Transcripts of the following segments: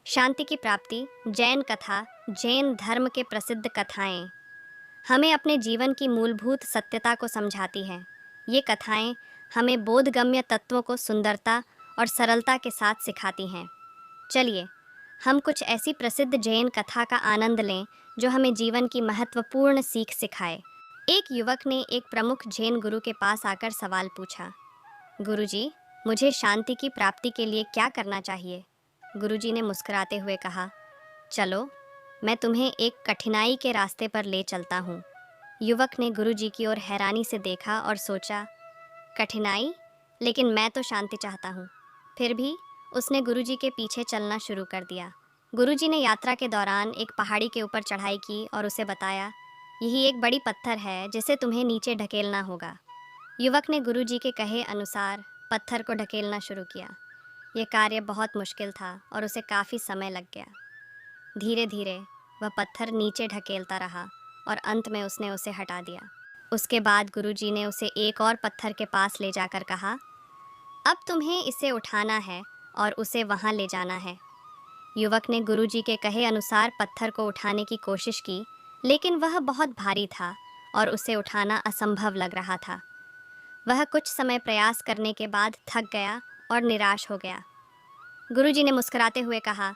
शांति की प्राप्ति, जैन कथा, जैन धर्म के प्रसिद्ध कथाएं हमें अपने जीवन की मूलभूत सत्यता को समझाती हैं। ये कथाएं हमें बोधगम्य तत्वों को सुंदरता और सरलता के साथ सिखाती हैं। चलिए, हम कुछ ऐसी प्रसिद्ध जैन कथा का आनंद लें जो हमें जीवन की महत्वपूर्ण सीख सिखाए। एक युवक ने एक प्रमुख जैन गुरु के पास आकर सवाल पूछा, गुरुजी, मुझे शांति की प्राप्ति के लिए क्या करना चाहिए? गुरुजी ने मुस्कुराते हुए कहा, चलो, मैं तुम्हें एक कठिनाई के रास्ते पर ले चलता हूँ। युवक ने गुरुजी की ओर हैरानी से देखा और सोचा, कठिनाई? लेकिन मैं तो शांति चाहता हूँ। फिर भी उसने गुरुजी के पीछे चलना शुरू कर दिया। गुरुजी ने यात्रा के दौरान एक पहाड़ी के ऊपर चढ़ाई की और उसे बताया, यही एक बड़ी पत्थर है जिसे तुम्हें नीचे ढकेलना होगा। युवक ने गुरुजी के कहे अनुसार पत्थर को ढकेलना शुरू किया। यह कार्य बहुत मुश्किल था और उसे काफ़ी समय लग गया। धीरे धीरे वह पत्थर नीचे ढकेलता रहा और अंत में उसने उसे हटा दिया। उसके बाद गुरुजी ने उसे एक और पत्थर के पास ले जाकर कहा, अब तुम्हें इसे उठाना है और उसे वहाँ ले जाना है। युवक ने गुरुजी के कहे अनुसार पत्थर को उठाने की कोशिश की, लेकिन वह बहुत भारी था और उसे उठाना असंभव लग रहा था। वह कुछ समय प्रयास करने के बाद थक गया और निराश हो गया। गुरुजी ने मुस्कुराते हुए कहा,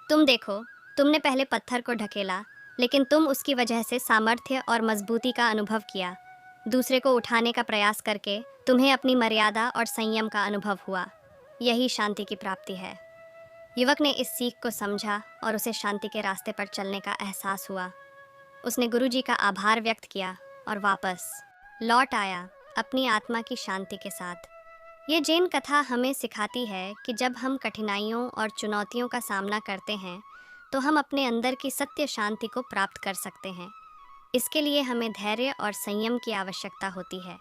तुम देखो, तुमने पहले पत्थर को ढकेला, लेकिन तुम उसकी वजह से सामर्थ्य और मजबूती का अनुभव किया। दूसरे को उठाने का प्रयास करके तुम्हें अपनी मर्यादा और संयम का अनुभव हुआ। यही शांति की प्राप्ति है। युवक ने इस सीख को समझा और उसे शांति के रास्ते पर चलने का एहसास हुआ। उसने गुरुजी का आभार व्यक्त किया और वापस लौट आया अपनी आत्मा की शांति के साथ। ये जैन कथा हमें सिखाती है कि जब हम कठिनाइयों और चुनौतियों का सामना करते हैं तो हम अपने अंदर की सत्य शांति को प्राप्त कर सकते हैं। इसके लिए हमें धैर्य और संयम की आवश्यकता होती है।